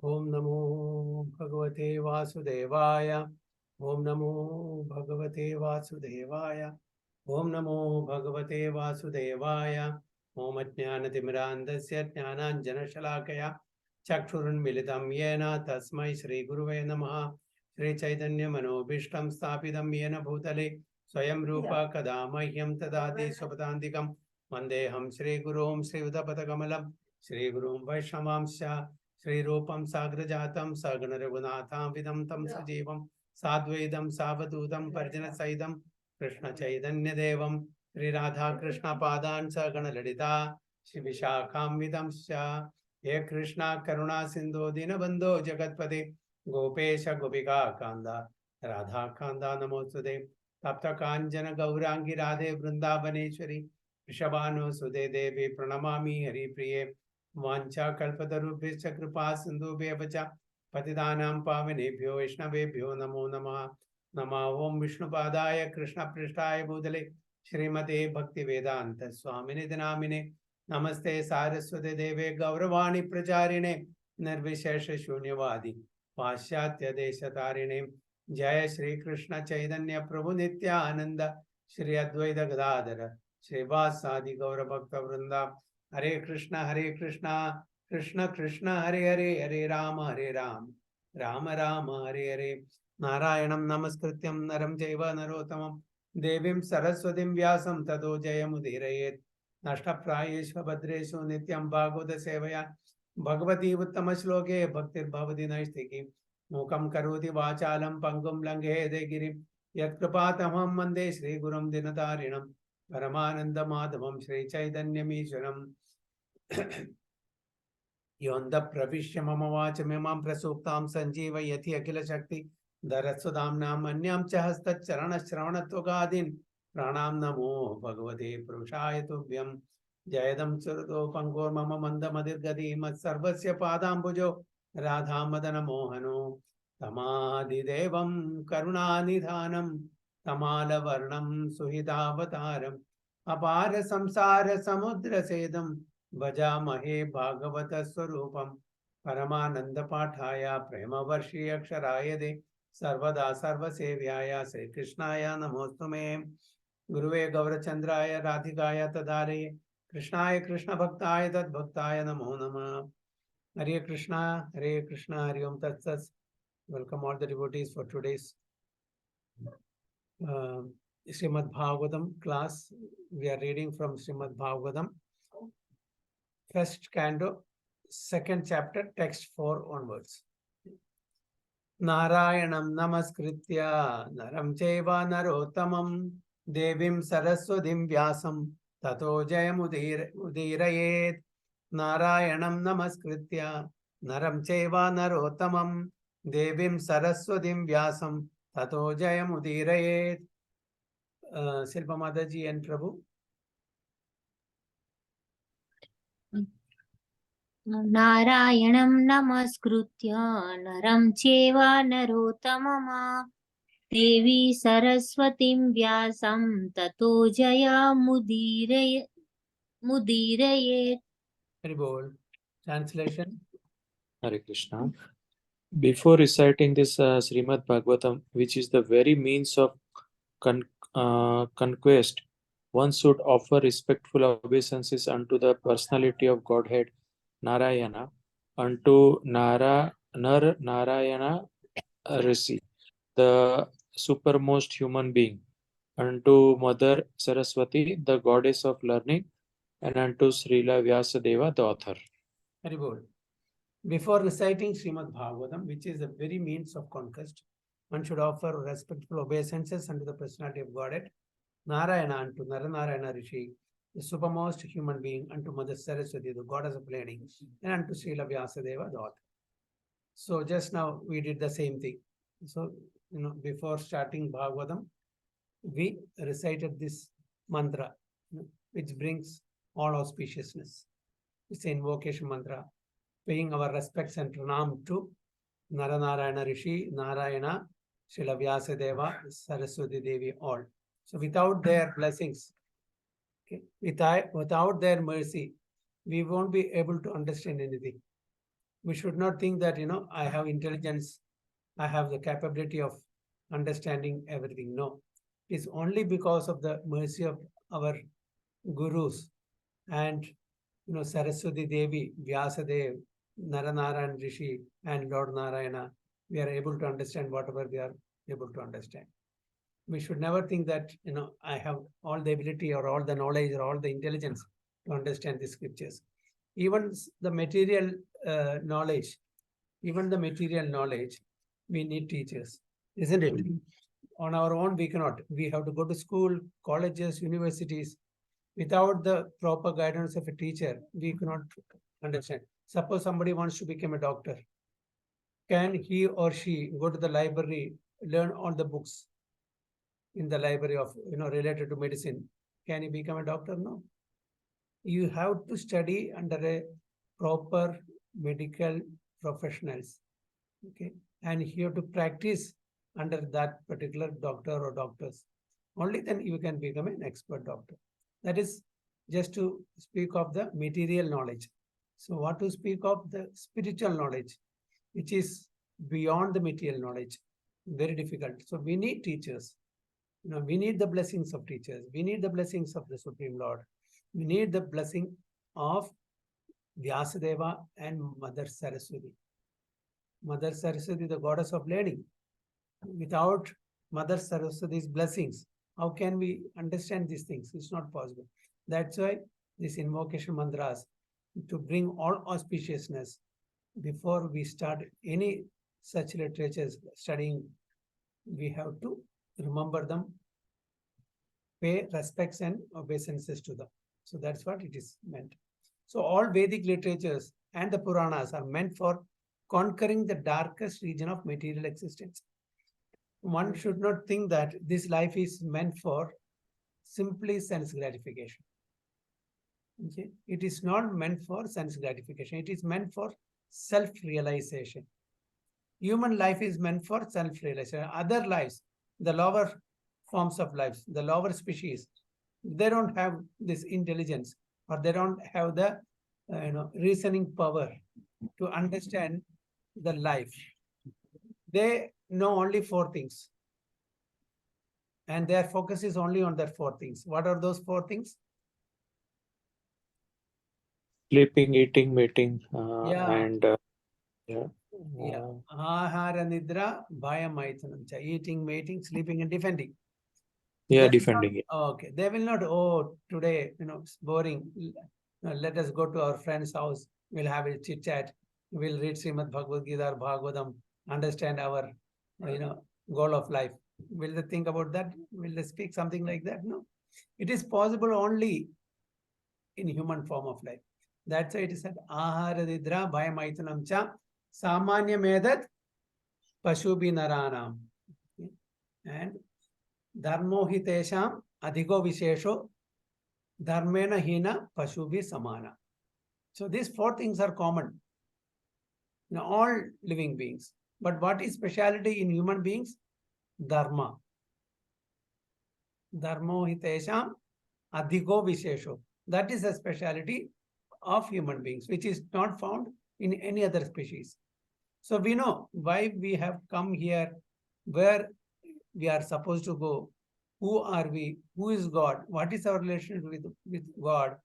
Om Namo Bhagavate Vasudevaya. Om Namo Bhagavate Vasudevaya. Om Namo Bhagavate Vasudevaya. Om Ajnanatimrandasya Jnananjanashalakaya Chakshurunmilitam Yena Tasmai Shri Guruve Namaha. Shri Chaitanya Manobhishtam Sthapitam Yena Bhutale Swayam Rupa Kadamahyam Tadadi Swapadantikam Vandeham Shri Gurum Shri Udapatakamalam Shri Gurum Vaishnavamsya Shri Rupam Sagrajatam Sagana Raghunatham Vidam Tam Sajivam Sadvaidam Savadutam Parjana Saidam Krishna Chaitanya Devam Shri Radha Krishna Padan Sagana Ladita Shri Vishakam Vidam Sya Ye Krishna Karuna Sindhu Dinabandho Jagatpate Gopesha Gopika Kanda Radha Kanda Namostude Tapta Kanjana Gaurangi Radhe Vrindavaneshwari Rishabhanu Sude Devi Pranamami Hari Priye वांछा कल्पतरुभ्यश्च कृपा सिन्धुभ्यः च पतितानां पावनेभ्यो वैष्णवेभ्यो नमो नमः। नमः ओं विष्णुपादाय कृष्णपृष्ठाय भूतले श्रीमते भक्तिवेदांत स्वामिने नामिने नमस्ते सारस्वते देवे गौरवाणी प्रचारिणे निर्विशेष शून्यवादी पाश्चात्य देशतारिणे जय श्री कृष्ण चैतन्य प्रभु नित्यानंद श्री अद्वैत गदाधर श्रीवासादि गौर भक्त वृंदा हरे कृष्णा कृष्ण कृष्ण हरे हरे हरे राम राम राम हरे हरे नारायणं नमस्कृत्यं नरं चैव नरोत्तमं देवीं सरस्वतीं व्यासं ततो जयमुदीरयेत् नष्टप्रायेषु भद्रेषु नित्यं भागवत सेवया भगवती उत्तमश्लोके भक्तिर्भवति नैष्टिकी मूकं करोति वाचालं पङ्गुं लङ्घयते गिरिं यत्कृपातमहं वन्दे श्रीगुरुं दिनतारिणं परमानन्दमाधवं श्रीचैतन्यमीश्वरम् योऽन्ध प्रविश्य मम वाचमिमां प्रसूक्तां सञ्जीवयति अखिलशक्ति धरस्वधाम्नाम् अन्यां च हस्तचरणश्रवणत्वगादीन् प्राणां नमो भगवते पुरुषाय तुभ्यं जयदं सुरतो पङ्गोर्मम मन्दमतिर्गति मत्सर्वस्य पादाम्बुजो राधामदनमोहनो तमादिदेवं करुणानिधानं तमालवर्णं सुहृदावतारम् अपार संसार समुद्र सेदं भजामहे भागवत स्वरूपम परमानंद पाठाय प्रेमवर्षी अक्षराय दे सर्वदा सर्वसेव्याय श्री कृष्णाय नमोस्तुमे गुरुवे गौरचंद्राय राधिकाय तदारे कृष्णाय कृष्ण भक्ताय तद्भक्ताय नमो नमः हरे कृष्णा हरि ओम तत्सत् welcome all the devotees for today's Srimad Bhagavatam class. We are reading from Srimad Bhagavatam, first canto, second chapter, text 4 onwards. Narayanam namaskritya naram chaiva narottamam devim saraswatim vyasam tato jayamudhirayet. Narayanam namaskritya naram chaiva narottamam devim saraswatim vyasam tato jayamudhirayet. Silpa Mataji and Prabhu. नारायणं नमस्कृत्य नरं चैव नरोत्तमं देवी सरस्वतीं व्यासं ततो जयमुदीरयेत्. Very bold. Translation. Hare Krishna. Before reciting this Srimad Bhagavatam, which is the very means of conquest, one should offer respectful obeisances unto the personality of Godhead, Narayana, unto Narayana Rishi, the supermost human being, unto Mother Saraswati, the goddess of learning, and unto Srila Vyasadeva, the author. Very bold. Before reciting Srimad Bhagavatam, which is the very means of conquest, one should offer respectful obeisances unto the personality of Godhead, Narayana, unto Naranarayana Rishi, the supermost human being, unto Mother Saraswati, the goddess of learning, and unto Srila Vyasadeva, the author. So just now we did the same thing. So, before starting Bhagavatam, we recited this mantra, which brings all auspiciousness. It's an invocation mantra, paying our respects and pranam to Naranarayana Rishi, Narayana, Srila Vyasadeva, Saraswati Devi, all. So without their blessings, without their mercy, we won't be able to understand anything. We should not think that, I have intelligence, I have the capability of understanding everything. No, it's only because of the mercy of our gurus and, Saraswati Devi, Vyasadev, Naranarayan Rishi, and Lord Narayana. We are able to understand whatever we are able to understand. We should never think that, I have all the ability or all the knowledge or all the intelligence to understand the scriptures. Even the material knowledge, we need teachers, isn't it? On our own, we cannot. We have to go to school, colleges, universities. Without the proper guidance of a teacher, we cannot understand. Suppose somebody wants to become a doctor. Can he or she go to the library, learn all the books in the library of, related to medicine? Can he become a doctor? No. You have to study under a proper medical professionals. Okay. And you have to practice under that particular doctor or doctors. Only then you can become an expert doctor. That is just to speak of the material knowledge. So what to speak of the spiritual knowledge, which is beyond the material knowledge, very difficult. So we need teachers. We need the blessings of teachers. We need the blessings of the Supreme Lord. We need the blessing of Vyasadeva and Mother Saraswati. Mother Saraswati, the goddess of learning. Without Mother Saraswati's blessings, how can we understand these things? It's not possible. That's why this invocation mantras, to bring all auspiciousness before we start any such literatures studying, we have to remember them, pay respects and obeisances to them. So that's what it is meant. So all Vedic literatures and the Puranas are meant for conquering the darkest region of material existence. One should not think that this life is meant for simply sense gratification. Okay? It is not meant for sense gratification. It is meant for self-realization. Human life is meant for self-realization. Other lives, the lower forms of life, the lower species, they don't have this intelligence, or they don't have the reasoning power to understand the life. They know only 4 things. And their focus is only on that 4 things. What are those 4 things? Sleeping, eating, mating, Yeah. and yeah. Yeah. Ahara nidra, bhaya maithanam cha. Eating, mating, sleeping, and defending. Yeah, They will defending it. not, okay. They will not, today, it's boring. Let us go to our friend's house. We'll have a chit chat. We'll read Srimad Bhagavad Gita or Bhagavatam, understand our, goal of life. Will they think about that? Will they speak something like that? No. It is possible only in human form of life. That's why it is said, Ahara nidra, bhaya maitanam cha, samanya medat, pashubi naranam. And dharmo hitesham, adhigo vishesho, dharmena hina, pashubi samana. So these 4 things are common in all living beings. But what is speciality in human beings? Dharma. Dharmo hitesham, adhigo vishesho. That is a speciality of human beings, which is not found in any other species. So we know why we have come here, where we are supposed to go, who are we, who is God, what is our relationship with God,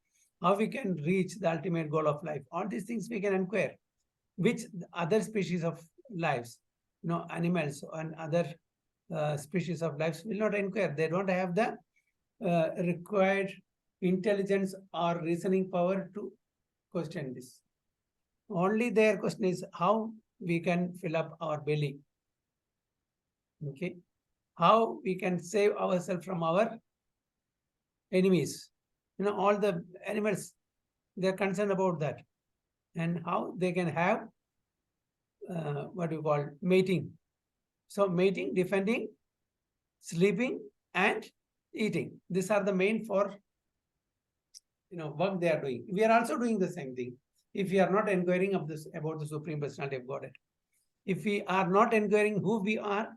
how we can reach the ultimate goal of life. All these things we can inquire, which other species of lives, animals and other species of lives will not inquire. They don't have the required intelligence or reasoning power to question this. Only their question is how we can fill up our belly. Okay. How we can save ourselves from our enemies. All the animals, they're concerned about that. And how they can have what you call mating. So mating, defending, sleeping, and eating. These are the main 4 work they are doing. We are also doing the same thing. If we are not inquiring about the Supreme Personality of Godhead, if we are not inquiring who we are,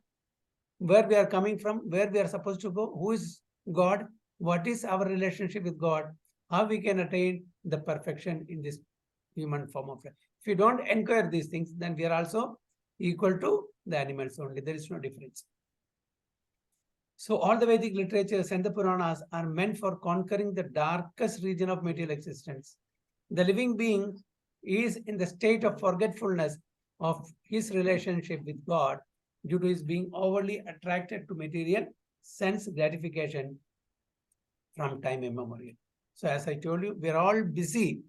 where we are coming from, where we are supposed to go, who is God, what is our relationship with God, how we can attain the perfection in this human form of life. If you don't inquire these things, then we are also equal to the animals only. There is no difference. So all the Vedic literatures and the Puranas are meant for conquering the darkest region of material existence. The living being is in the state of forgetfulness of his relationship with God due to his being overly attracted to material sense gratification from time immemorial. So as I told you, we are all busy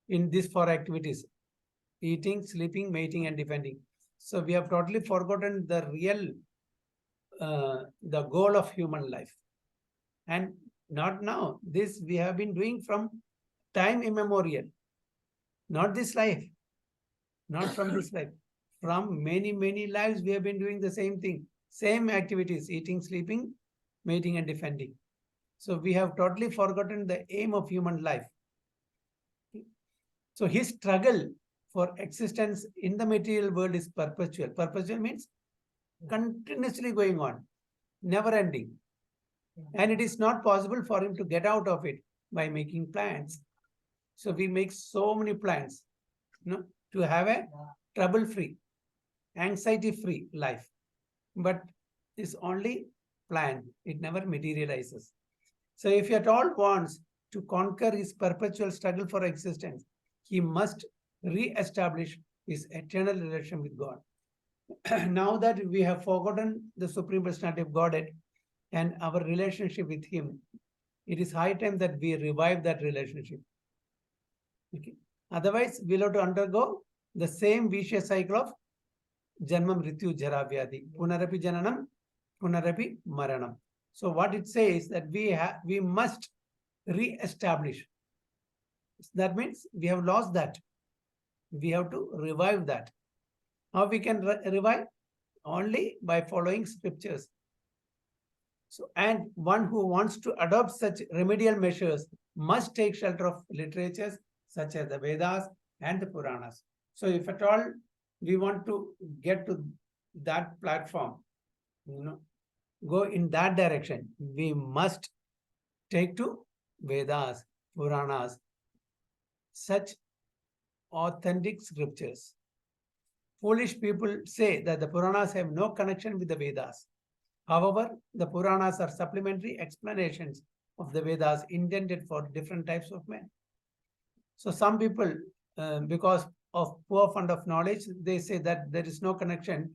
in these four activities: eating, sleeping, mating, and defending. So we have totally forgotten the real, the goal of human life. And not now. This we have been doing from time immemorial. Not this life. Not from this life. From many, many lives, we have been doing the same thing. Same activities: eating, sleeping, mating, and defending. So we have totally forgotten the aim of human life. So his struggle for existence in the material world is perpetual. Perpetual means continuously going on, never ending. And it is not possible for him to get out of it by making plans. So we make so many plans, to have a trouble-free, anxiety-free life. But it's only plan. It never materializes. So if he at all wants to conquer his perpetual struggle for existence, he must re-establish his eternal relation with God. Now that we have forgotten the Supreme Personality of Godhead and our relationship with him, it is high time that we revive that relationship. Okay. Otherwise, we'll have to undergo the same vicious cycle of Janmam, Mrityu, Jara, Vyadi, Punarapi Jananam, Punarapi Maranam. So what it says that we must re-establish. That means we have lost that. We have to revive that. How we can revive? Only by following scriptures. So, and one who wants to adopt such remedial measures must take shelter of literatures such as the Vedas and the Puranas. So if at all we want to get to that platform, go in that direction, we must take to Vedas, Puranas, such authentic scriptures. Foolish people say that the Puranas have no connection with the Vedas. However, the Puranas are supplementary explanations of the Vedas intended for different types of men. So some people, because of poor fund of knowledge, they say that there is no connection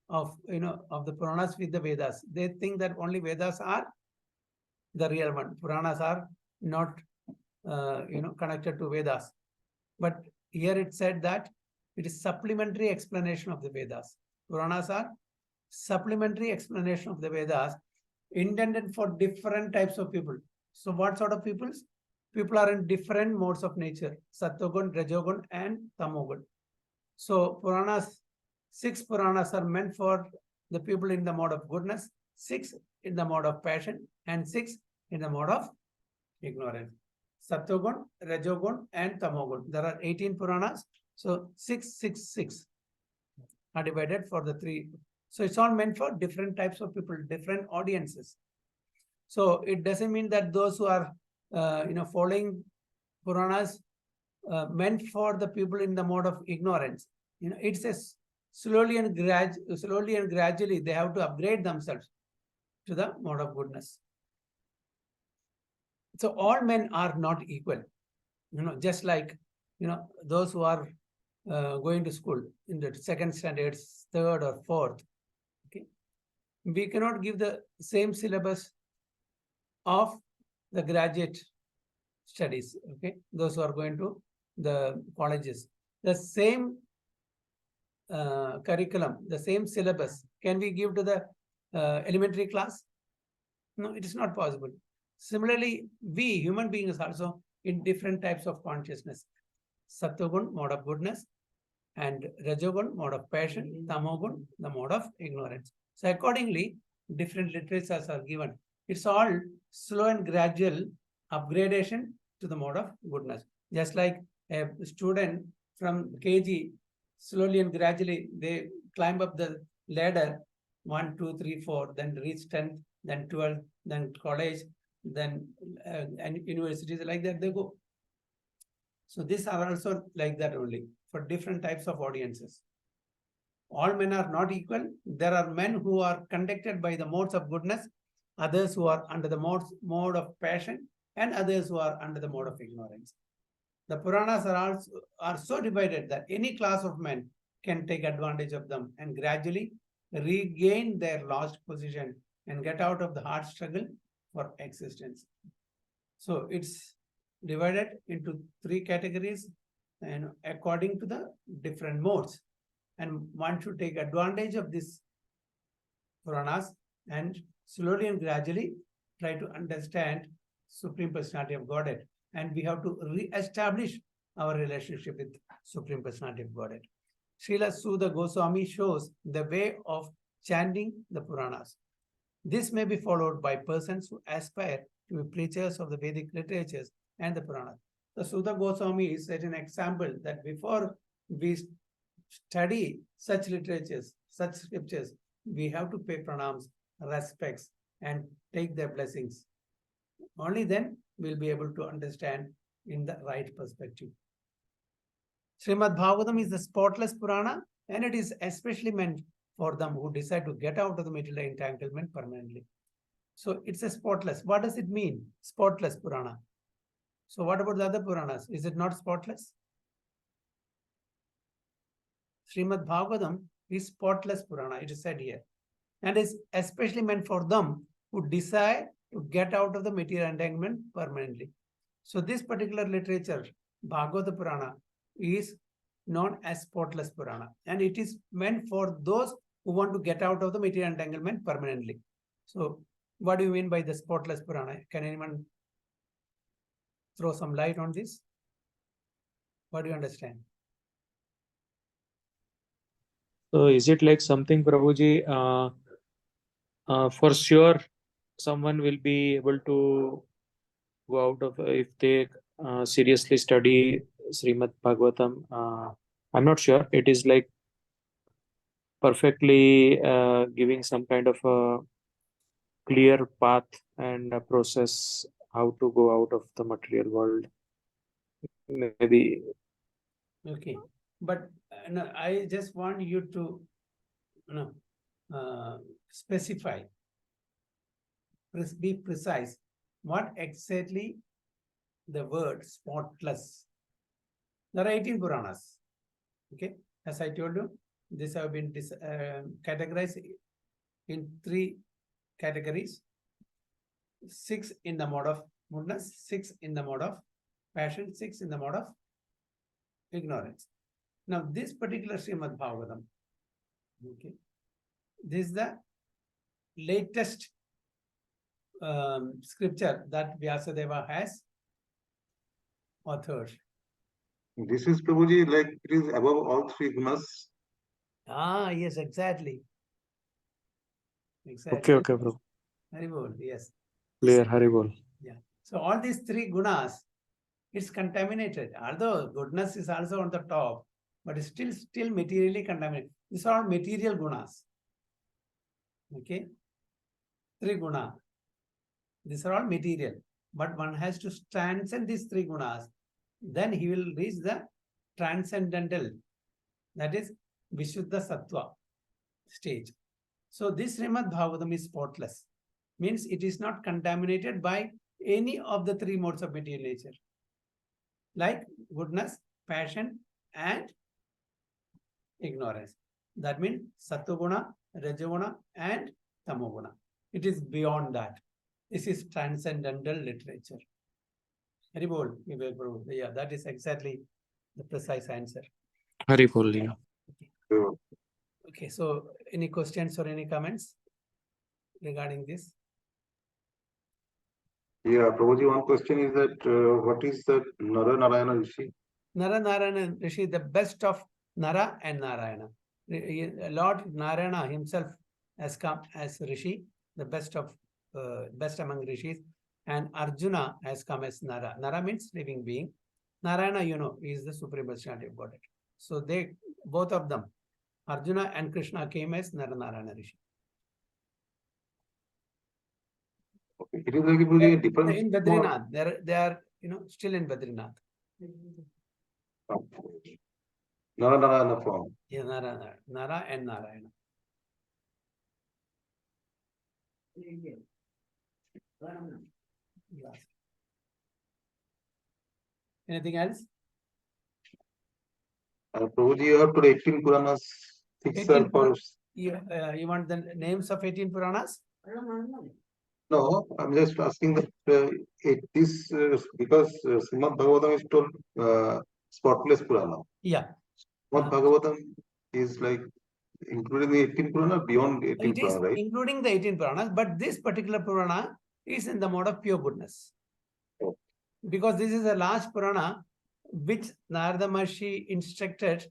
of the Puranas with the Vedas. They think that only Vedas are the real one. Puranas are not connected to Vedas. But here it said that it is supplementary explanation of the Vedas. Puranas are supplementary explanation of the Vedas intended for different types of people. So what sort of people? People are in different modes of nature: Sattvagun, Rajogun, and Tamogun. So Puranas, 6 Puranas are meant for the people in the mode of goodness, 6 in the mode of passion, and 6 in the mode of ignorance. Sattvagun, Rajogun, and Tamogun. There are 18 Puranas. So 6, 6, 6 are divided for the 3. So it's all meant for different types of people, different audiences. So it doesn't mean that those who are following Puranas meant for the people in the mode of ignorance. It's a slowly and gradually they have to upgrade themselves to the mode of goodness. So all men are not equal. Just like those who are going to school in the 2nd standard, 3rd or 4th. Okay, we cannot give the same syllabus of the graduate studies. Okay, those who are going to the colleges, the same curriculum, the same syllabus, can we give to the elementary class? No, it is not possible. Similarly, we human beings also in different types of consciousness. Sattvagun, mode of goodness, and Rajogun, mode of passion, Tamogun, the mode of ignorance. So accordingly, different literatures are given. It's all slow and gradual upgradation to the mode of goodness. Just like a student from KG, slowly and gradually they climb up the ladder, 1, 2, 3, 4, then reach 10th, then 12th, then college, then and universities, like that they go. So these are also like that only for different types of audiences. All men are not equal. There are men who are conducted by the modes of goodness, others who are under the mode of passion, and others who are under the mode of ignorance. The Puranas are so divided that any class of men can take advantage of them and gradually regain their lost position and get out of the hard struggle for existence. So it's divided into three categories and according to the different modes. And one should take advantage of this Puranas and slowly and gradually try to understand Supreme Personality of Godhead. And we have to re-establish our relationship with Supreme Personality of Godhead. Srila Siddha Goswami shows the way of chanting the Puranas. This may be followed by persons who aspire to be preachers of the Vedic literatures and the Puranas. The Siddha Goswami is such an example that before we study such literatures, such scriptures, we have to pay pranams, respects, and take their blessings. Only then we'll be able to understand in the right perspective. Srimad Bhagavatam is the spotless Purana, and it is especially meant for them who decide to get out of the material entanglement permanently. So it's a spotless. What does it mean? Spotless Purana. So what about the other Puranas? Is it not spotless? Srimad Bhagavatam is spotless Purana, it is said here, and is especially meant for them who desire to get out of the material entanglement permanently. So this particular literature, Bhagavata Purana, is known as spotless Purana, and it is meant for those who want to get out of the material entanglement permanently. So what do you mean by the spotless Purana? Can anyone throw some light on this? What do you understand? So is it like something, Prabhuji, for sure someone will be able to go out of if they seriously study Srimad Bhagavatam? I'm not sure. It is like perfectly giving some kind of a clear path and a process how to go out of the material world. Maybe. Okay, but no, I just want you to specify, be precise, what exactly the word spotless. There are 18 Puranas. Okay, as I told you, these have been categorized in 3 categories: 6 in the mode of goodness, 6 in the mode of passion, 6 in the mode of ignorance. Now, this particular Srimad Bhagavatam, okay, this is the latest scripture that Vyasadeva has authored. This is, Prabhuji, like it is above all 3 gunas. Ah, yes, exactly. Exactly. Okay, bro. Haribol, yes. Clear, Haribol. Yeah. So all these 3 gunas, it's contaminated. Although goodness is also on the top, but it's still materially contaminated. These are all material gunas. Okay. 3 guna. These are all material. But one has to transcend these 3 gunas. Then he will reach the transcendental, that is Vishuddha Sattva stage. So this Srimad Bhagavatam is spotless. Means it is not contaminated by any of the 3 modes of material nature, like goodness, passion, and ignorance. That means Sattva-guna, Rajaguna, and Tamoguna. It is beyond that. This is transcendental literature. Haribol, yeah, that is exactly the precise answer. Haribol, yeah. Okay, so any questions or any comments regarding this? Yeah, Prabhuji, one question is that what is the Nara Narayana Rishi? Nara Narayana Rishi, the best of Nara and Narayana. Lord Narayana himself has come as Rishi, the best among Rishis, and Arjuna has come as Nara. Nara means living being. Narayana, is the Supreme Personality of Godhead. So they, both of them, Arjuna and Krishna, came as Nara Narayana Rishi. Okay. It is like a different in Badrinath. They are still in Badrinath. Nara Narayana form. Yeah, Nara and Narayana. Yes. Anything else? Prabhuji, you have to 18 Puranas itself 18 for. You want the names of 18 Puranas? No, I'm just asking that this because Srimad Bhagavatam is told spotless Purana. Yeah. Srimad Bhagavatam is like including the 18 Purana, beyond 18 It is Purana, right? including the 18 Puranas, but this particular Purana is in the mode of pure goodness. Oh. Because this is the last Purana which Narada Maharshi instructed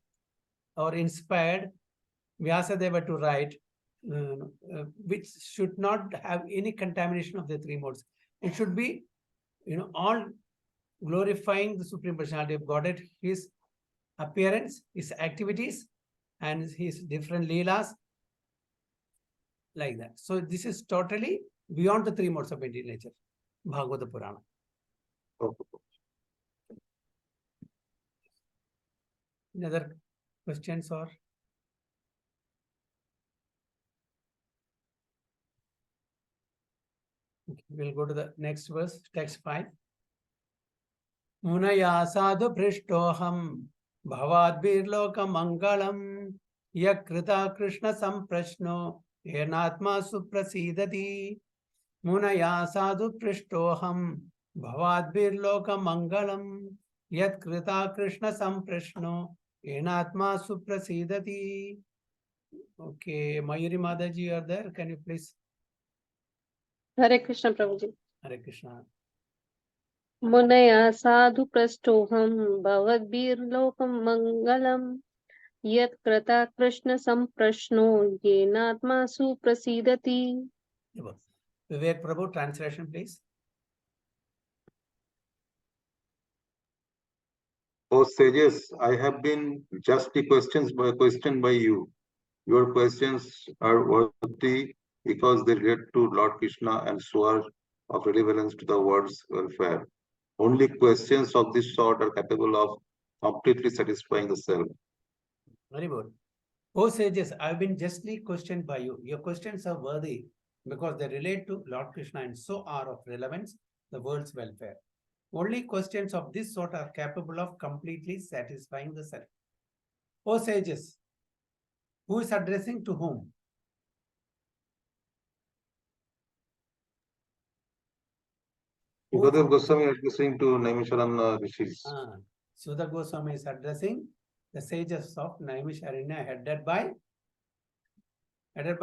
or inspired Vyasadeva to write, which should not have any contamination of the three modes. It should be, all glorifying the Supreme Personality of Godhead, his appearance, his activities, and his different leelas, like that. So this is totally beyond the three modes of Indian nature, Bhagavata Purana. Okay. Any other questions or? Okay, we'll go to the next verse, text 5. Munaya sadhu prishtoham bhavadbirloka mangalam yakrita krishna samprashno yenatma suprasidati. Munaya sadhu prishtoham bhavadbirloka mangalam yakrita krishna samprashno yenatma suprasidati. Okay, Mayuri Madaji, you are there. Can you please? Hare Krishna Prabhuji. Hare Krishna. Munaya sadhu prastoham bhavadbirlokam mangalam yat krata krishna samprashno yenatma suprasidati. Vivek Prabhu, translation please. Oh sages, I have been justly questioned by you. Your questions are worthy because they relate to Lord Krishna and so are of relevance to the world's welfare. Only questions of this sort are capable of completely satisfying the self. Very good. O sages, I've been justly questioned by you. Your questions are worthy because they relate to Lord Krishna and so are of relevance the world's welfare. Only questions of this sort are capable of completely satisfying the self. O sages, who is addressing to whom? Sukadeva Goswami is addressing to Naimisharanya rishis. Siddha Goswami is addressing the sages of Naimisharanya, headed by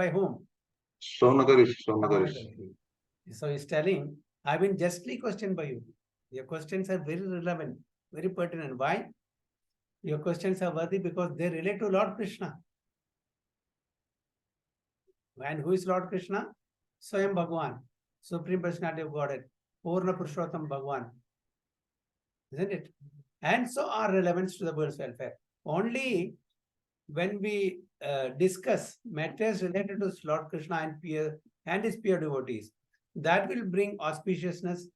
whom? Saunaga rishi. So he's telling, I've been justly questioned by you. Your questions are very relevant, very pertinent. Why? Your questions are worthy because they relate to Lord Krishna. And who is Lord Krishna? Swayam Bhagavan, Supreme Personality of Godhead, Purna Purushottam Bhagavan. Isn't it? And so are relevance to the world's welfare. Only when we discuss matters related to Lord Krishna and his pure devotees, that will bring auspiciousness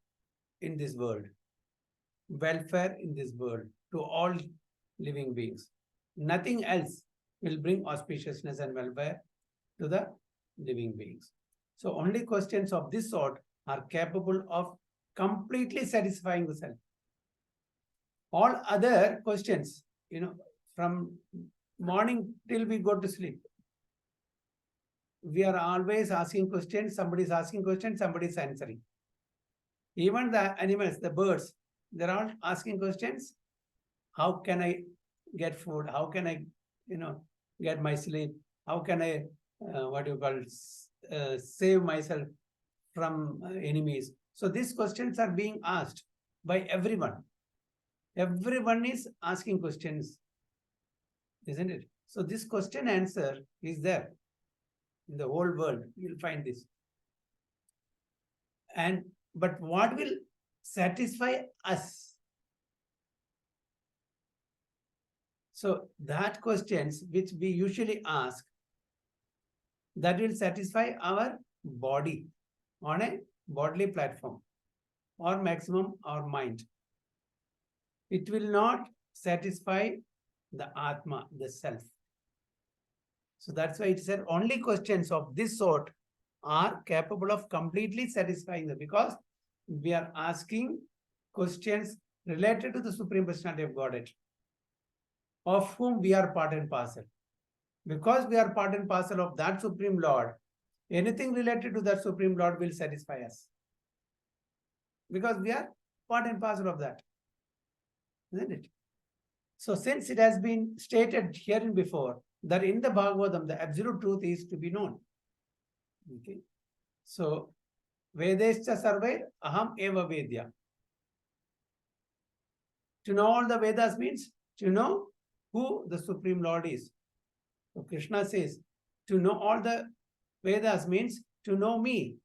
in this world, welfare in this world to all living beings. Nothing else will bring auspiciousness and welfare to the living beings. So only questions of this sort are capable of completely satisfying the self. All other questions, from morning till we go to sleep, we are always asking questions. Somebody is asking questions, somebody is answering. Even the animals, the birds, they're all asking questions. How can I get food? How can I, get my sleep? How can I, save myself from enemies? So these questions are being asked by everyone. Everyone is asking questions, isn't it? So this question answer is there in the whole world. You'll find this. But what will satisfy us? So that questions which we usually ask, that will satisfy our body on a bodily platform or maximum our mind. It will not satisfy the Atma, the self. So that's why it said only questions of this sort are capable of completely satisfying them, because we are asking questions related to the Supreme Personality of Godhead, of whom we are part and parcel. Because we are part and parcel of that Supreme Lord, anything related to that Supreme Lord will satisfy us. Because we are part and parcel of that. Isn't it? So since it has been stated herein before that in the Bhagavatam, the absolute truth is to be known. Okay. So Vedescha Sarve Aham Eva Vedya. To know all the Vedas means to know who the Supreme Lord is. So Krishna says, to know all the Vedas means to know me.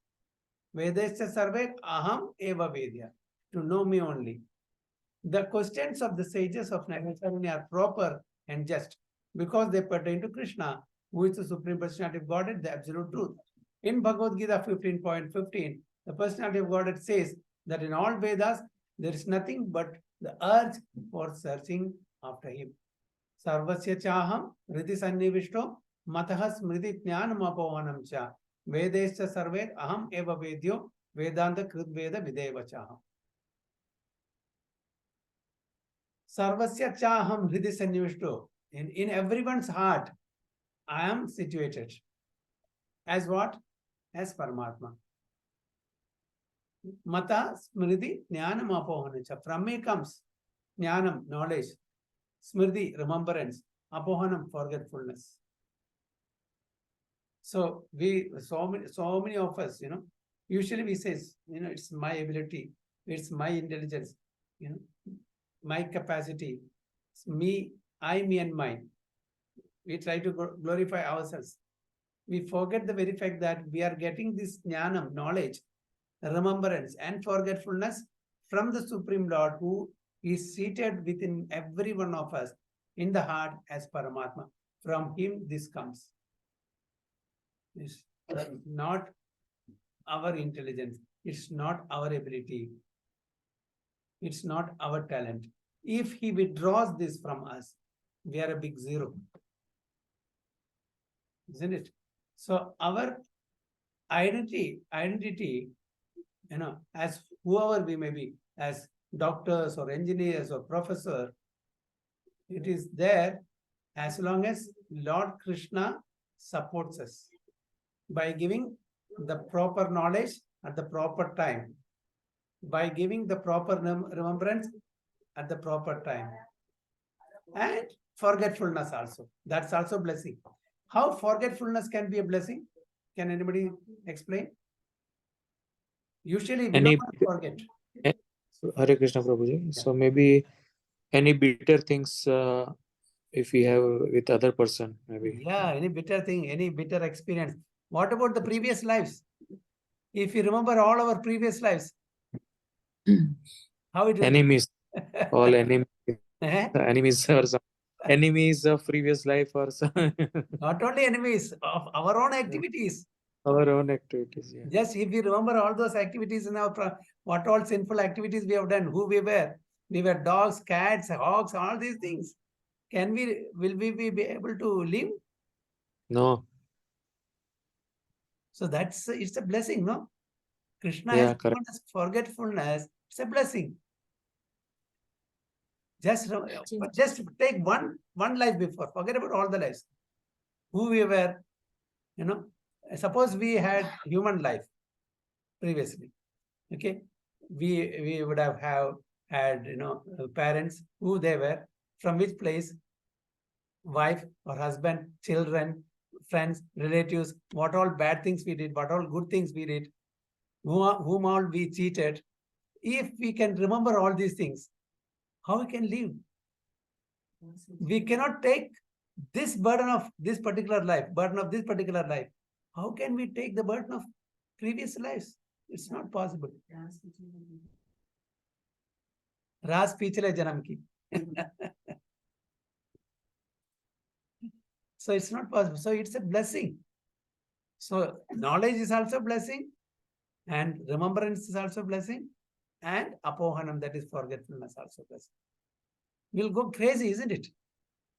Vedescha Sarve Aham Eva Vedya. To know me only. The questions of the sages of Naimisaranya are proper and just because they pertain to Krishna, who is the Supreme Personality of Godhead, the absolute truth. In Bhagavad Gita 15.15, the Personality of Godhead says that in all Vedas, there is nothing but the urge for searching after him. Sarvasya chaham riti sannivishto matah smriti jnanam apohanam cha vedescha sarve aham eva vedyo vedanta krit veda videva chaham. Sarvasya chaham hridi sannivishto. In everyone's heart, I am situated. As what? As Paramatma. Mata smriti jnanam apohanam. From me comes jnanam, knowledge. Smriti, remembrance. Apohanam, forgetfulness. So so many of us, usually we say, it's my ability, it's my intelligence, my capacity, it's me, I, me and mine. We try to glorify ourselves. We forget the very fact that we are getting this jnanam, knowledge, remembrance and forgetfulness from the Supreme Lord, who is seated within every one of us in the heart as Paramatma. From him this comes. It's not our intelligence. It's not our ability. It's not our talent. If he withdraws this from us, we are a big zero. Isn't it? So our identity, as whoever we may be, as doctors or engineers or professor, it is there as long as Lord Krishna supports us by giving the proper knowledge at the proper time, by giving the proper remembrance at the proper time, and forgetfulness also. That's also blessing. How forgetfulness can be a blessing? Can anybody explain? Usually we don't forget. Hare Krishna Prabhuji. So maybe any bitter things if we have with other person, maybe. Yeah, any bitter thing, any bitter experience. What about the previous lives? If you remember all our previous lives, how it will Enemies, all enemies, be? enemies or some enemies of previous life or some Not only enemies of our own activities. our own activities. Yeah. Just if we remember all those activities in our, what all sinful activities we have done, who we were dogs, cats, hogs, all these things. Will we be able to live? No. So it's a blessing, no? Krishna Yeah, has given us forgetfulness. It's a blessing. Just take one life before. Forget about all the lives. Who we were, suppose we had human life previously. Okay, we would have had parents, who they were, from which place, wife or husband, children, friends, relatives, what all bad things we did, what all good things we did, whom all we cheated. If we can remember all these things, how we can live? We cannot take this burden of this particular life. How can we take the burden of previous lives? It's not possible. Ras pichale janam ki. So it's not possible. So it's a blessing. So knowledge is also blessing, and remembrance is also blessing, and apohanam, that is forgetfulness, also blessing. we'll go crazy, isn't it?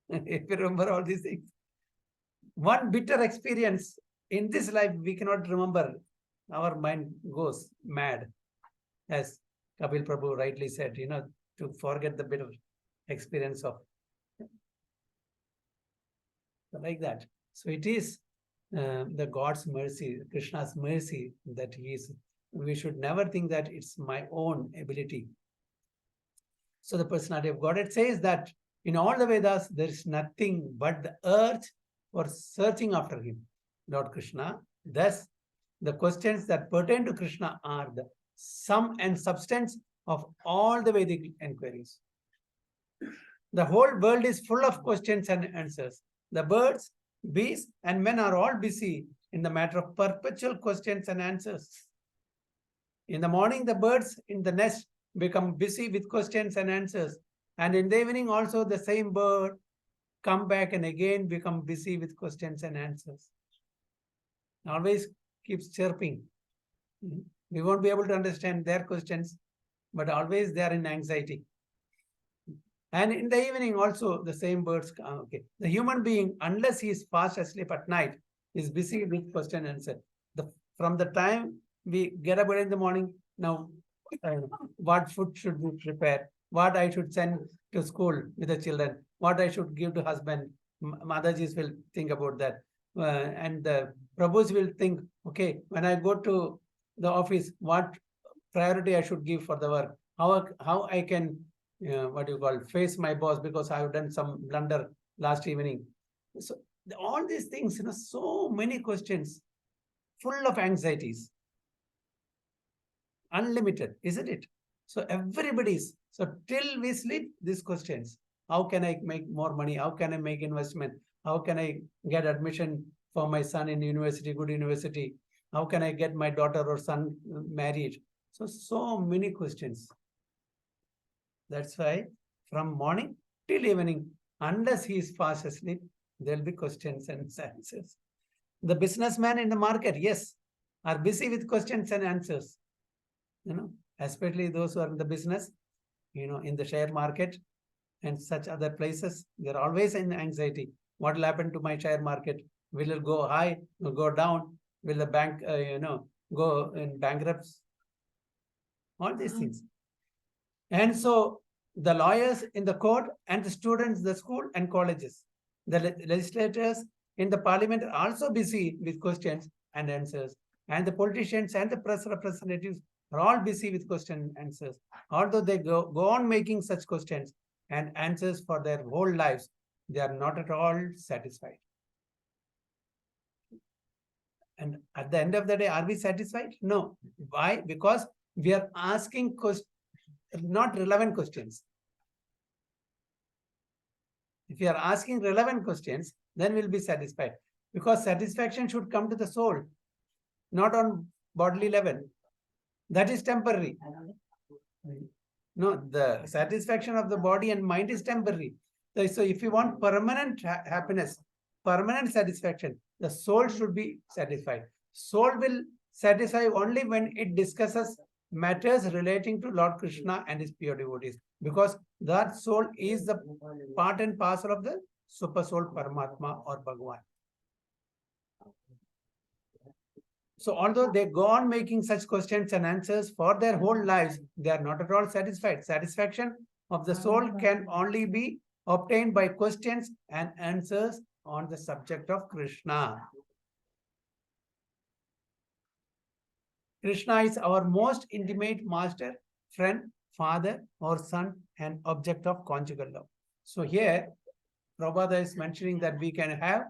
If you remember all these things. One bitter experience in this life we cannot remember, our mind goes mad. As Kapil Prabhu rightly said, to forget the bitter experience of like that. So it is the God's mercy, Krishna's mercy, that we should never think that it's my own ability. So the personality of Godhead says that in all the Vedas, there is nothing but the earth for searching after him, Lord Krishna. Thus, the questions that pertain to Krishna are the sum and substance of all the Vedic inquiries. The whole world is full of questions and answers. The birds, bees, and men are all busy in the matter of perpetual questions and answers. In the morning, the birds in the nest become busy with questions and answers. And in the evening, also the same bird come back and again become busy with questions and answers. Always keeps chirping. We won't be able to understand their questions, but always they are in anxiety. And in the evening also the same birds come. Okay. The human being, unless he is fast asleep at night, is busy with question and answer. From the time we get up in the morning, now what food should we prepare? What I should send to school with the children? What I should give to husband? Motherjis will think about that. And the Prabhus will think, okay, when I go to the office, what priority I should give for the work? How I can face my boss because I have done some blunder last evening. So all these things, so many questions, full of anxieties, unlimited, isn't it? So everybody's, so till we sleep, these questions: how can I make more money? How can I make investment? How can I get admission for my son in university, good university? How can I get my daughter or son married? So many questions. That's why from morning till evening, unless he is fast asleep, there'll be questions and answers. The businessman in the market, yes, are busy with questions and answers. Especially those who are in the business, in the share market and such other places, they're always in anxiety. What will happen to my share market? Will it go high? Will it go down? Will the bank, go in bankruptcy? All these things. And so the lawyers in the court and the students, the school and colleges, the legislators in the parliament are also busy with questions and answers. And the politicians and the press representatives are all busy with questions and answers. Although they go on making such questions and answers for their whole lives, they are not at all satisfied. And at the end of the day, are we satisfied? No. Why? Because we are asking not relevant questions. If you are asking relevant questions, then we'll be satisfied. Because satisfaction should come to the soul, not on bodily level. That is temporary. No, the satisfaction of the body and mind is temporary. So if you want permanent happiness, permanent satisfaction, the soul should be satisfied. Soul will satisfy only when it discusses matters relating to Lord Krishna and his pure devotees, because that soul is the part and parcel of the super soul Paramatma or Bhagavan. So although they go on making such questions and answers for their whole lives, they are not at all satisfied. Satisfaction of the soul can only be obtained by questions and answers on the subject of Krishna. Krishna is our most intimate master, friend, father, or son, and object of conjugal love. So here, Prabhupada is mentioning that we can have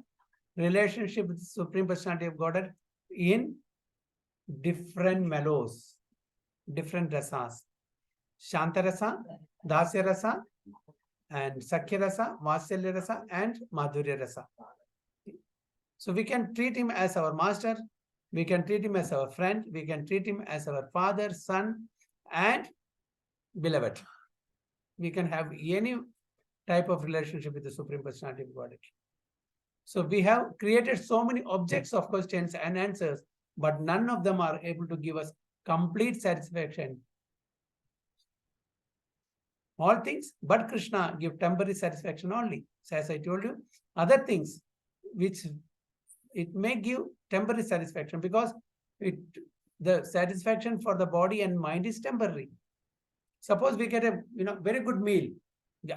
relationship with the Supreme Personality of Godhead in different mellows, different rasas. Shanta rasa, dasya rasa, and sakya rasa, vasalya rasa, and madhurya rasa. So we can treat him as our master, we can treat him as our friend, we can treat him as our father, son, and beloved. We can have any type of relationship with the Supreme Personality of Godhead. So we have created so many objects of questions and answers, but none of them are able to give us complete satisfaction. All things but Krishna give temporary satisfaction only. So as I told you, other things which it may give temporary satisfaction because the satisfaction for the body and mind is temporary. Suppose we get a very good meal.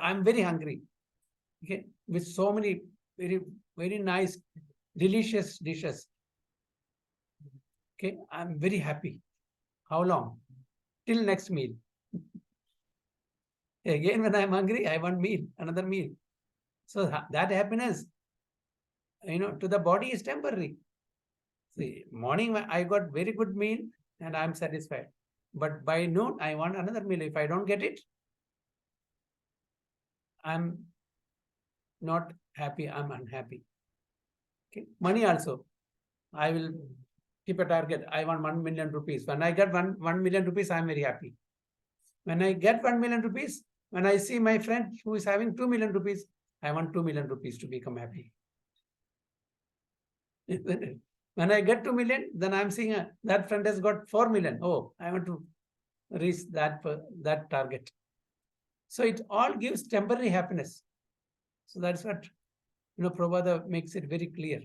I'm very hungry. Okay, with so many very nice, delicious dishes. Okay, I'm very happy. How long? Till next meal. Again, when I'm hungry, I want meal, another meal. So that happiness, to the body is temporary. See, morning I got very good meal and I'm satisfied. But by noon, I want another meal. If I don't get it, I'm not happy, I'm unhappy. Okay, money also. I will keep a target. I want 1 million rupees. When I get 1 million rupees, I'm very happy. When I get 1 million rupees, when I see my friend who is having 2 million rupees, I want 2 million rupees to become happy. When I get 2 million, then I'm seeing that friend has got 4 million. Oh, I want to reach that target. So it all gives temporary happiness. So that's what Prabhupada makes it very clear.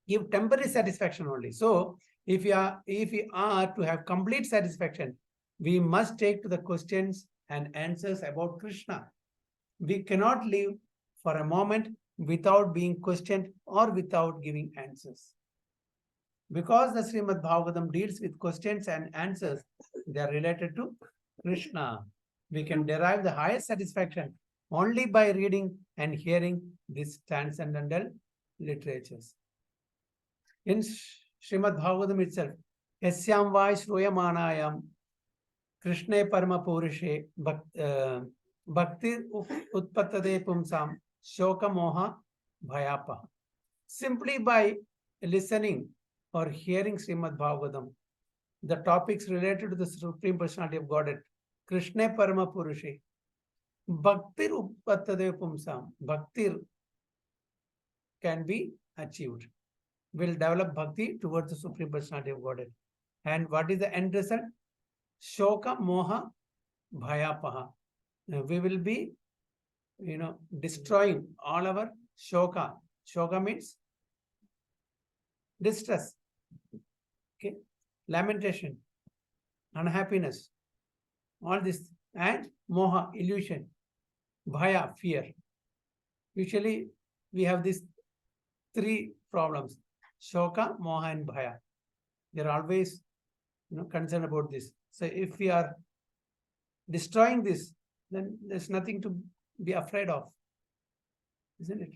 Give temporary satisfaction only. So if we are to have complete satisfaction, we must take to the questions and answers about Krishna. We cannot live for a moment without being questioned or without giving answers. Because the Srimad Bhagavatam deals with questions and answers, they are related to Krishna. We can derive the highest satisfaction only by reading and hearing these transcendental literatures. In Srimad Bhagavatam itself, Yasyam vai shroyamanayam Krishne parama purushe bhakti utpattade pumsam shoka moha bhayapa. Simply by listening or hearing Srimad Bhagavatam, the topics related to the Supreme Personality of Godhead, Krishna Parama Purushe, Bhaktir Uppattade Pumsam, Bhaktir can be achieved. Will develop bhakti towards the Supreme Personality of Godhead. And what is the end result? Shoka Moha Bhayapaha. We will be, destroying all our shoka. Shoka means distress. Okay, lamentation, unhappiness, all this, and moha, illusion, bhaya, fear. Usually we have these 3 problems: shoka, moha, and bhaya. They're always concerned about this. So if we are destroying this, then there's nothing to be afraid of, isn't it?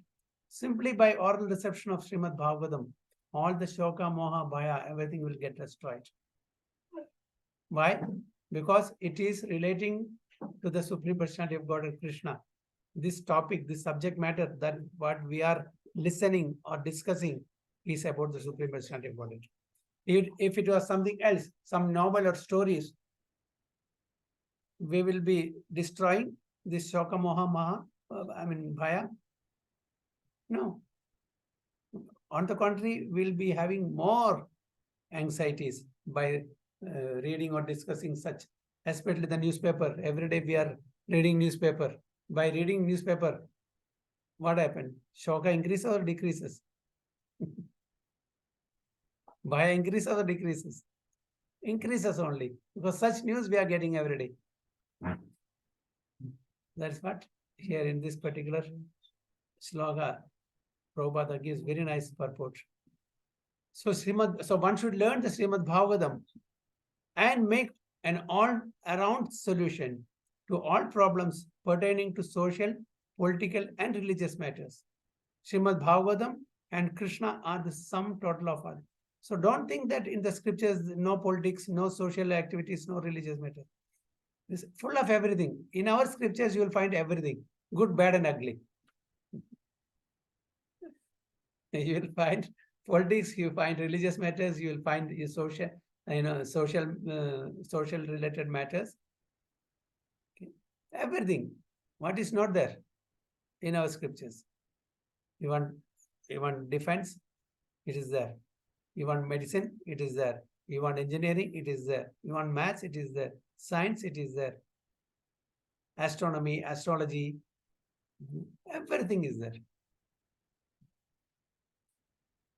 Simply by oral reception of Srimad Bhagavatam, all the shoka, moha, bhaya, everything will get destroyed. Why? Because it is relating to the Supreme Personality of Godhead Krishna. This topic, this subject matter, that what we are listening or discussing is about the Supreme Personality of Godhead. If it was something else, some novel or stories, we will be destroying this shoka, moha, bhaya. No. On the contrary, we'll be having more anxieties by reading or discussing such, especially the newspaper. Every day we are reading newspaper. By reading newspaper, what happened? Shoka increases or decreases? Bhaya increases or decreases? Increases only, because such news we are getting every day. That's what here in this particular sloka, Prabhupada gives very nice purport. So one should learn the Srimad Bhagavatam and make an all-around solution to all problems pertaining to social, political, and religious matters. Srimad Bhagavatam and Krishna are the sum total of all. So don't think that in the scriptures, no politics, no social activities, no religious matter. It's full of everything. In our scriptures, you will find everything, good, bad, and ugly. You will find politics, you find religious matters, you will find social, social related matters. Okay. Everything. What is not there in our scriptures? You want defense, it is there. You want medicine, it is there. You want engineering, it is there. You want maths, it is there. Science, it is there. astronomy, astrology, everything is there.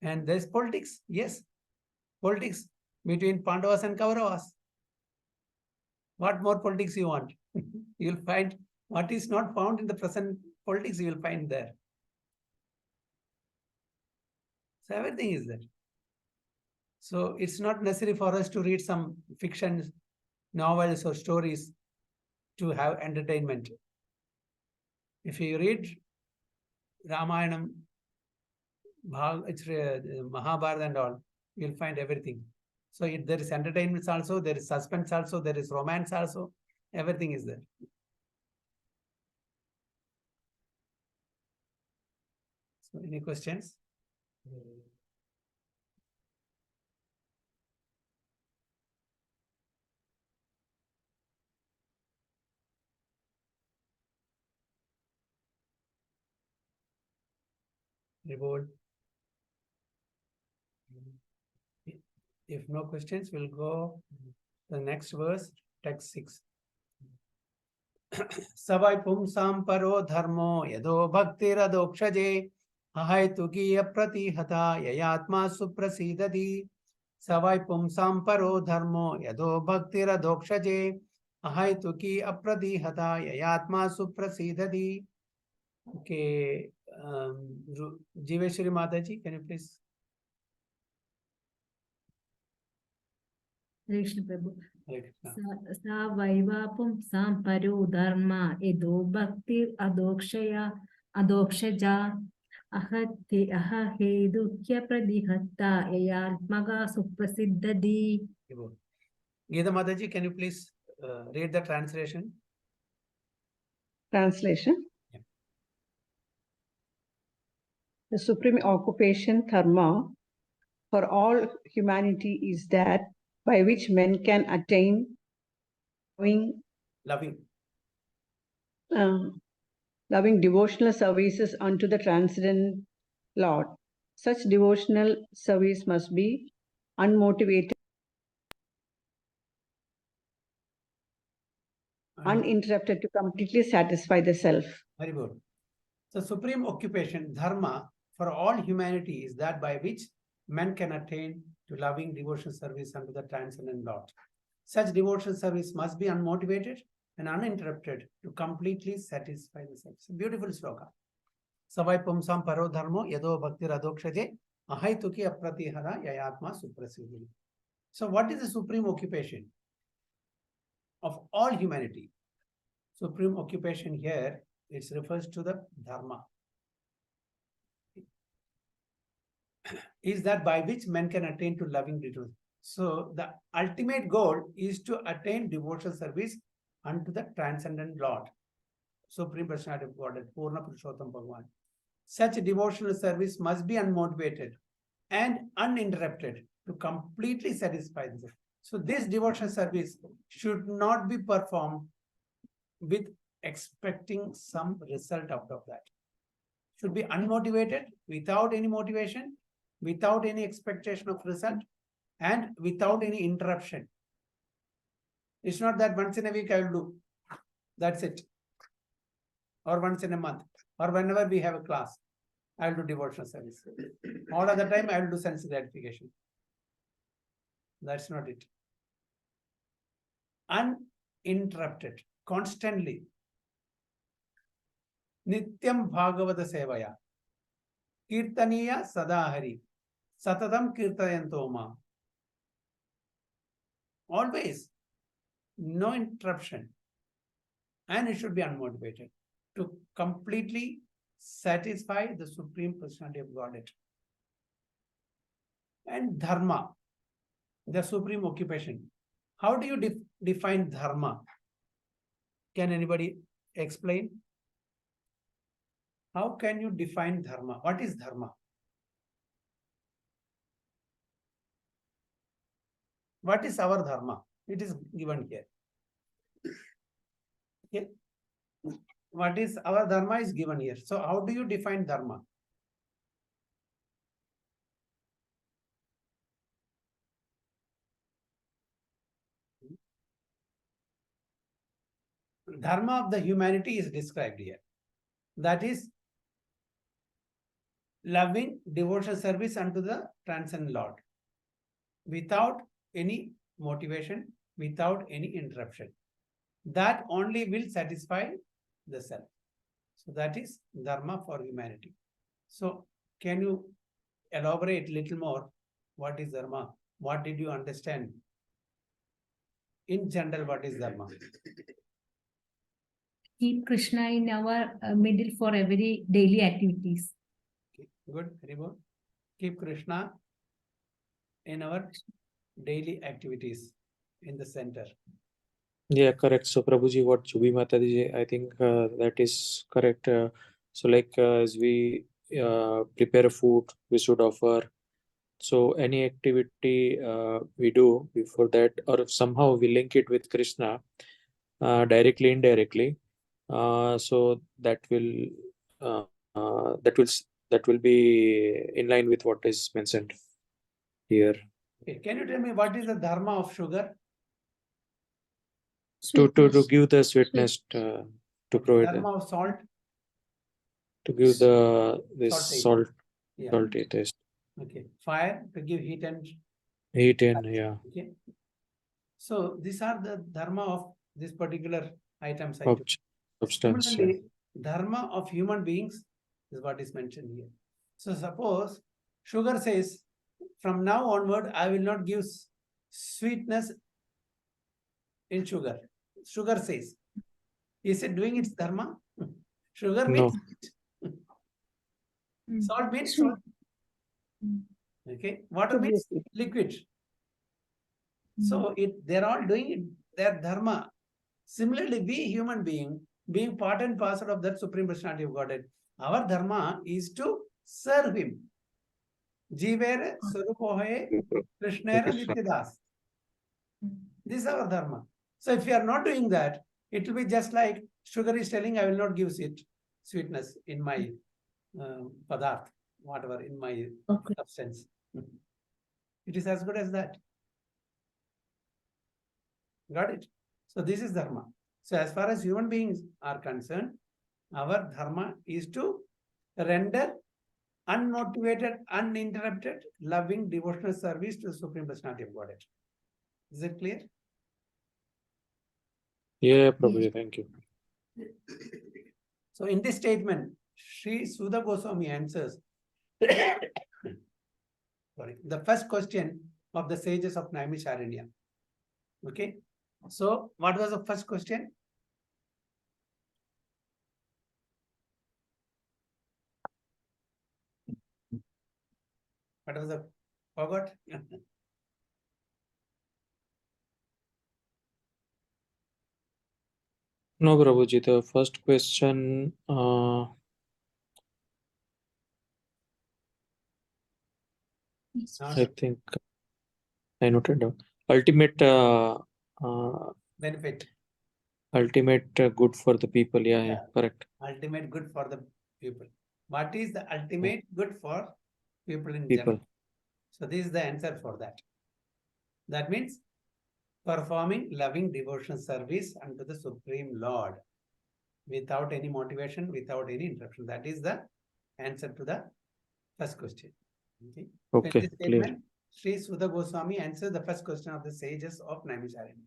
And there's politics, yes, politics between Pandavas and Kauravas. What more politics you want? You'll find what is not found in the present politics, you will find there. So everything is there. So it's not necessary for us to read some fiction novels or stories to have entertainment. If you read Ramayanam, Mahabharata and all, you'll find everything. So there is entertainment also, there is suspense also, there is romance also, everything is there. So any questions? Reward. If no questions, we'll go the next verse, text 6. Savai pumsam paro dharmo yado bhaktiradokshage ahaitukīya pratihata yayatma suprasidati. Savai pumsam paro dharmo yado bhaktiradokshage ahaitukīya pratihata yayatma suprasidati. Okay, Jiveshwari Mataji, can you please? Krishna Prabhu. Hare Krishna. Sa vaivapum samparo dharma edo bhakti adokshaja ahahedukya pradihata yayatmaga suprasiddhadi. Geeta Mataji, can you please read the translation? Translation. Yeah. The supreme occupation, dharma, for all humanity is that by which men can attain Loving. Loving devotional services unto the transcendent Lord. Such devotional service must be unmotivated, uninterrupted to completely satisfy the self. Very good. So supreme occupation, dharma, for all humanity is that by which men can attain to loving devotional service unto the transcendent Lord. Such devotional service must be unmotivated and uninterrupted to completely satisfy the self. It's a beautiful sloka. Savai pumsam paro dharmo yado bhakti radokshaje ahaituki apratihara yayatma suprasidhi. So what is the supreme occupation of all humanity? Supreme occupation here, it refers to the dharma. Is that by which men can attain to loving devotion. So the ultimate goal is to attain devotional service unto the transcendent Lord, Supreme Personality of Godhead, Purna Purushottam Bhagavan. Such devotional service must be unmotivated and uninterrupted to completely satisfy the self. So this devotional service should not be performed with expecting some result out of that. Should be unmotivated, without any motivation, without any expectation of result, and without any interruption. It's not that once in a week I will do, that's it. Or once in a month, or whenever we have a class, I will do devotional service. All of the time I will do sense gratification. That's not it. Uninterrupted, constantly. Nityam Bhagavata Sevaya. Kirtaniya Sadahari. Satatam Kirtayantoma. Always. No interruption. And it should be unmotivated to completely satisfy the Supreme Personality of Godhead. And Dharma, the supreme occupation. How do you define Dharma? Can anybody explain? How can you define Dharma? What is Dharma? What is our Dharma? It is given here. Okay. What is our Dharma is given here. So how do you define Dharma? dharma of the humanity is described here. That is loving devotional service unto the transcendent Lord without any motivation, without any interruption. That only will satisfy the self. So that is dharma for humanity. So can you elaborate a little more? What is dharma? What did you understand? In general, what is dharma? Keep Krishna in our middle for every daily activities. Okay, good, very good. Keep Krishna in our daily activities in the center. Yeah, correct. So Prabhuji, what Chubhi Mataji, I think that is correct. So like as we prepare food, we should offer. So any activity we do before that, or somehow we link it with Krishna, directly, indirectly. So that will that will be in line with what is mentioned here. Okay, can you tell me what is the dharma of sugar? To Sweetness. give the sweetness to provide Dharma of salt? to give the this Salty. Yeah. salty taste. Okay. Fire to give heat and Heat in, yeah. okay. So these are the dharma of this particular items. Substance. Yeah. Similarly, dharma of human beings is what is mentioned here. So suppose sugar says, from now onward, I will not give sweetness in sugar. Sugar says, is it doing its dharma? Sugar means No. salt means Sweet. salt. Okay. Water means liquid. So they're all doing it, their dharma. Similarly, we human being part and parcel of that Supreme Personality of Godhead, our dharma is to serve Him. Jivere Swarupohaye Krishnera Nityadas. This is our dharma. So if we are not doing that, it will be just like sugar is telling, I will not give sweetness in my padarth, whatever, in my substance. It is as good as that. Got it? So this is dharma. So as far as human beings are concerned, our dharma is to render unmotivated, uninterrupted, loving, devotional service to the Supreme Personality of Godhead. Is it clear? Yeah, Prabhuji, thank you. So in this statement, Sri Siddha Goswami answers sorry, the first question of the sages of Naimisharanya. Okay. So what was the first question? What was the forgot? No, Prabhuji, the first question, I think I noted down. Ultimate benefit. Ultimate good for the people. Yeah, correct. Ultimate good for the people. What is the ultimate good for people in People. general? So this is the answer for that. That means performing loving devotional service unto the Supreme Lord without any motivation, without any interruption. That is the answer to the first question. Okay. Okay, So in this clear. statement, Sri Siddha Goswami answers the first question of the sages of Naimisharanya.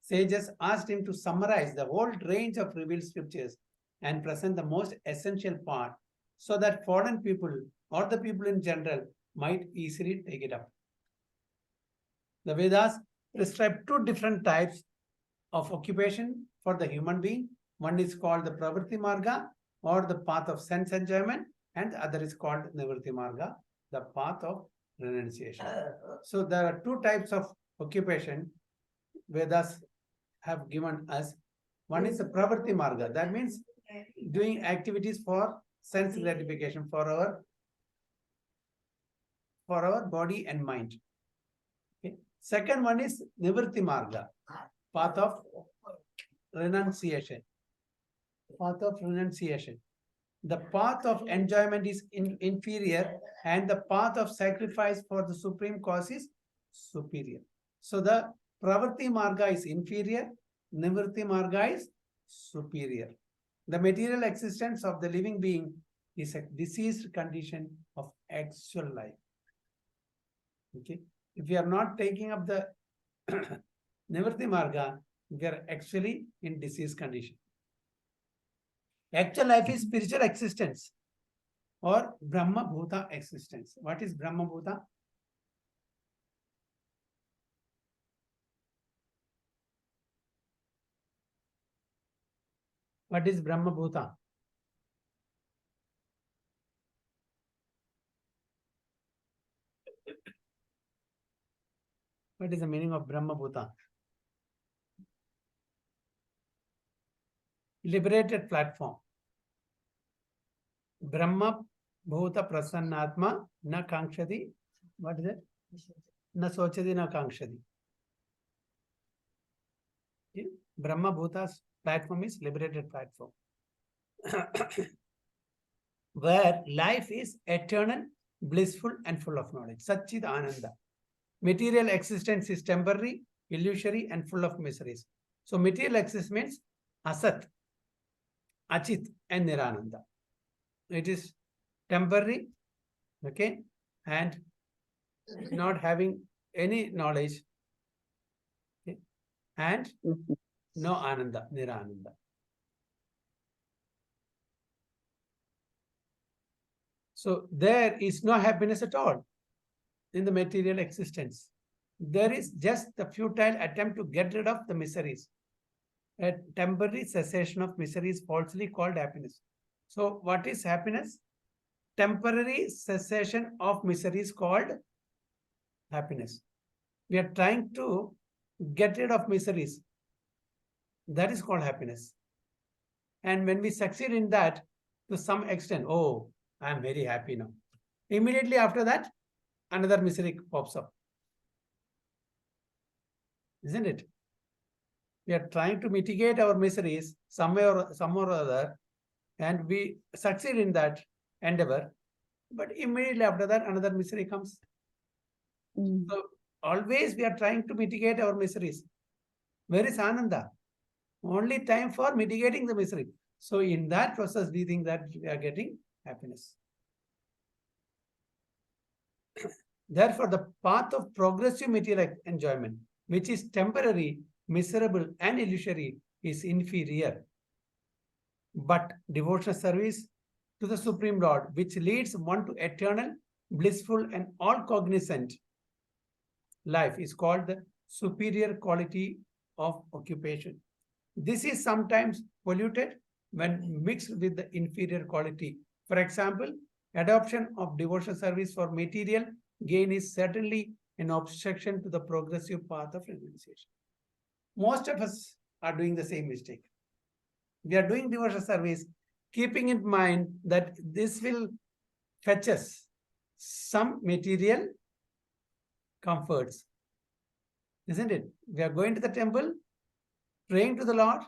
Sages asked him to summarize the whole range of revealed scriptures and present the most essential part so that foreign people or the people in general might easily take it up. The Vedas prescribe two different types of occupation for the human being. One is called the Pravritti Marga, or the path of sense enjoyment, and the other is called Nivritti Marga, the path of renunciation. So there are two types of occupation Vedas have given us. One is the Pravritti Marga. That means doing activities for sense gratification for our body and mind. Okay. Second one is Nivritti Marga, path of renunciation. Path of renunciation. The path of enjoyment is inferior, and the path of sacrifice for the supreme cause is superior. So the Pravritti Marga is inferior, Nivritti Marga is superior. The material existence of the living being is a diseased condition of actual life. Okay. If we are not taking up the Nivritti Marga, we are actually in disease condition. Actual life is spiritual existence or Brahma Bhuta existence. What is Brahma Bhuta? What is Brahma Bhuta? What is the meaning of Brahma Bhuta? Liberated platform. Brahma Bhuta Prasannatma na Kankshati. What is it? Na Sochadi na Kankshati. Okay. Brahma Bhuta's platform is liberated platform. Where life is eternal, blissful, and full of knowledge. Satchid Ananda. Material existence is temporary, illusory, and full of miseries. So material existence means Asat, Achit, and Nirananda. It is temporary, okay, and not having any knowledge, okay, and no Ananda, Nirananda. So there is no happiness at all in the material existence. There is just the futile attempt to get rid of the miseries. A temporary cessation of miseries falsely called happiness. So what is happiness? Temporary cessation of miseries called happiness. We are trying to get rid of miseries. That is called happiness. And when we succeed in that, to some extent, oh, I am very happy now. Immediately after that, another misery pops up. Isn't it? We are trying to mitigate our miseries somewhere or other, and we succeed in that endeavor. But immediately after that, another misery comes. So always we are trying to mitigate our miseries. Where is Ananda? Only time for mitigating the misery. So in that process, we think that we are getting happiness. Therefore, the path of progressive material enjoyment, which is temporary, miserable, and illusory, is inferior. But devotional service to the Supreme Lord, which leads one to eternal, blissful, and all-cognizant life, is called the superior quality of occupation. This is sometimes polluted when mixed with the inferior quality. For example, adoption of devotional service for material gain is certainly an obstruction to the progressive path of renunciation. Most of us are doing the same mistake. We are doing devotional service, keeping in mind that this will fetch us some material comforts. Isn't it? We are going to the temple, praying to the Lord,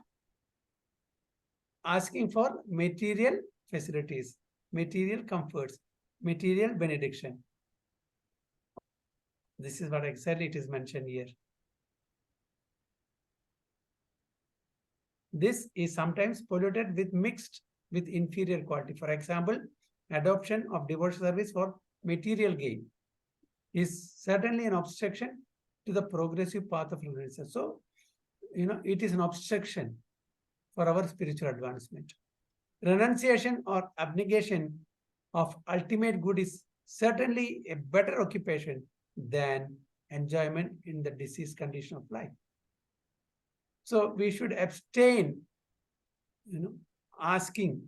asking for material facilities, material comforts, material benediction. This is what exactly it is mentioned here. This is sometimes polluted with mixed with inferior quality. For example, adoption of devotional service for material gain is certainly an obstruction to the progressive path of renunciation. So, it is an obstruction for our spiritual advancement. Renunciation or abnegation of ultimate good is certainly a better occupation than enjoyment in the diseased condition of life. So we should abstain, asking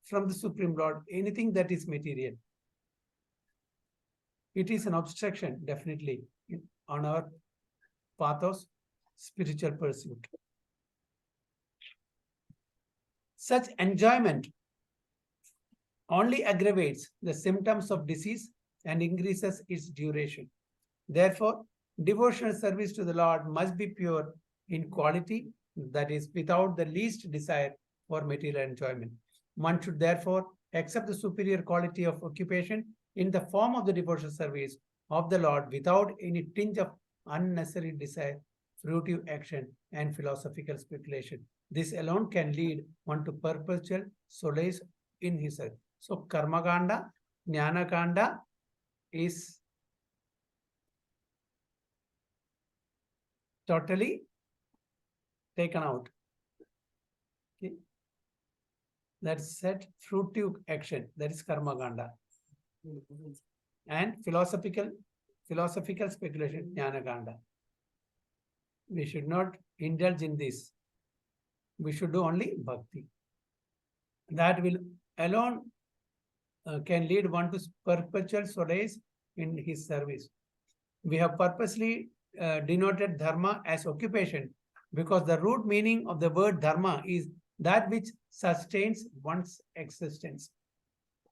from the Supreme Lord anything that is material. It is an obstruction, definitely, on our path of spiritual pursuit. Such enjoyment only aggravates the symptoms of disease and increases its duration. Therefore, devotional service to the Lord must be pure in quality, that is, without the least desire for material enjoyment. One should therefore accept the superior quality of occupation in the form of the devotional service of the Lord without any tinge of unnecessary desire, fruitive action, and philosophical speculation. This alone can lead one to perpetual solace in his life. So Karma Kanda, Jnana Kanda is totally taken out. Okay. That's set fruitive action. That is Karma Kanda. And philosophical speculation, Jnana Kanda. We should not indulge in this. We should do only bhakti. That will alone can lead one to perpetual solace in his service. We have purposely denoted dharma as occupation because the root meaning of the word dharma is that which sustains one's existence.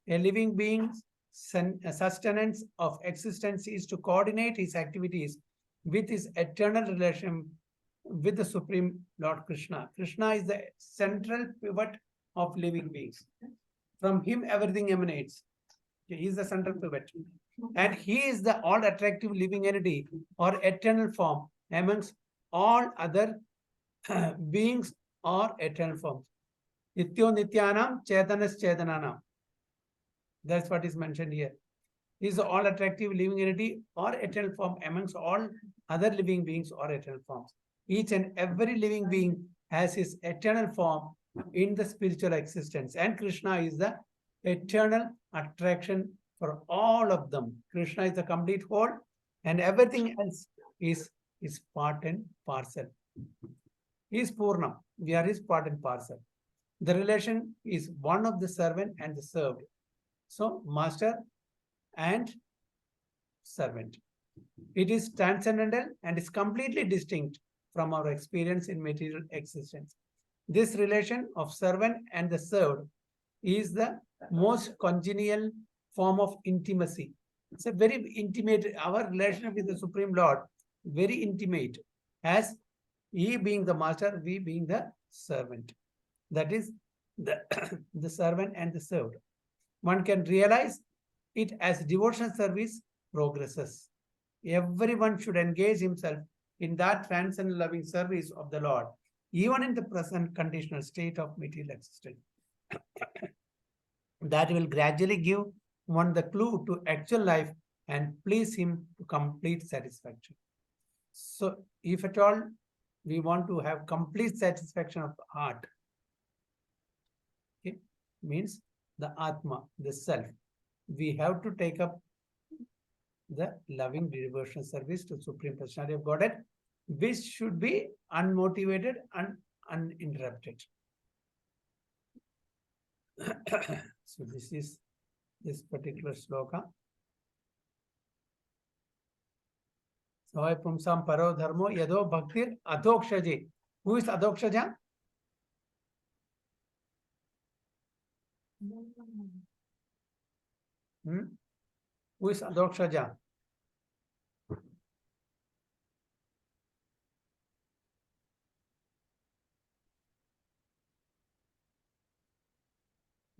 A living being's sustenance of existence is to coordinate his activities with his eternal relation with the Supreme Lord Krishna. Krishna is the central pivot of living beings. From him, everything emanates. He is the central pivot. And he is the all-attractive living entity or eternal form amongst all other beings or eternal forms. Nityo Nityanam, Chetanas Chetananam. That's what is mentioned here. He is the all-attractive living entity or eternal form amongst all other living beings or eternal forms. Each and every living being has his eternal form in the spiritual existence. And Krishna is the eternal attraction for all of them. Krishna is the complete whole and everything else is part and parcel. He is Purnam. We are his part and parcel. The relation is one of the servant and the served. So, master and servant. It is transcendental and is completely distinct from our experience in material existence. This relation of servant and the served is the most congenial form of intimacy. It's a very intimate, our relationship with the Supreme Lord, very intimate, as he being the master, we being the servant. That is the servant and the served. One can realize it as devotional service progresses. Everyone should engage himself in that transcendent loving service of the Lord, even in the present conditional state of material existence. That will gradually give one the clue to actual life and please him to complete satisfaction. So, if at all we want to have complete satisfaction of the heart, okay, means the Atma, the self, we have to take up the loving devotional service to Supreme Personality of Godhead, which should be unmotivated and uninterrupted. So this is this particular sloka. Savai pumsam paro dharmo yado bhaktir adhokshaji. Who is adhokshaja? Who is adhokshaja?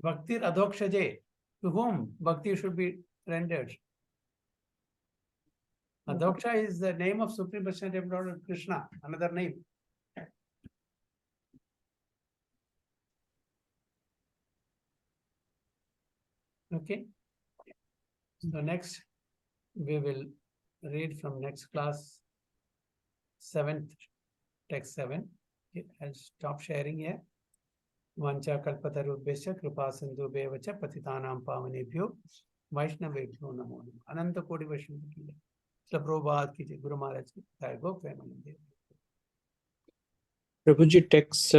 Bhaktir adhokshaje. To whom bhakti should be rendered? Adhoksha is the name of Supreme Personality of Lord Krishna, another name. Okay. So next, we will read from next class, 7th, text 7. Okay, I'll stop sharing here. Vancha kalpatarubhesya kripa sindhu bevacha patitanam pavanebhyo vaishnavebhyo namo namo. Ananta Kodi Vaishnava ki jai. Prabhupada ki jai. Guru Maharaj ki jai. Go Premanande. Prabhuji, text